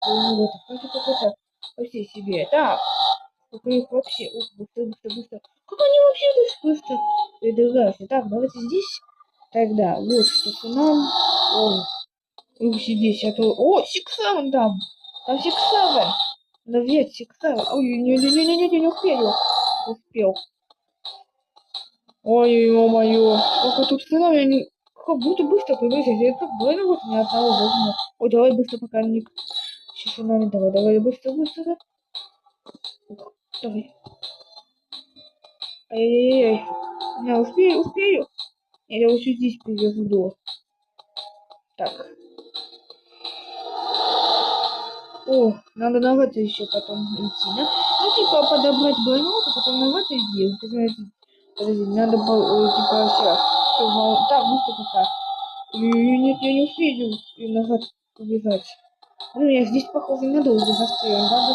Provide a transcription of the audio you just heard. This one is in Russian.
Ну, вот, это какой-то вообще себе. Так, сколько их вообще? Ух, быстро, быстро, быстро. Как они вообще так быстро передвигаются? Так, давайте здесь. Тогда, вот что нам. О, ух, здесь, а то... О, Сиксевен там! Там Сиксевен! Наверх, Сиксевен! Ой, не успел. Успел. Ой, ё-моё. Как тут сказал, я не... Как будто быстро приблизились. Я как двойно вот ни одного возьму. Ой, давай быстро, пока не... Тишина, давай, быстро, быстро. Ух, давай. Ай-яй-яй. Я успею. Я лучше здесь привезу. Так. О, надо на это еще потом идти, да? Ну, типа, подобрать броню, а потом на это сделать. Подожди, надо, типа, сейчас. Так, быстро пока. Нет, я не успею и назад убежать. Ну, я здесь, похоже, надолго застрял. Надо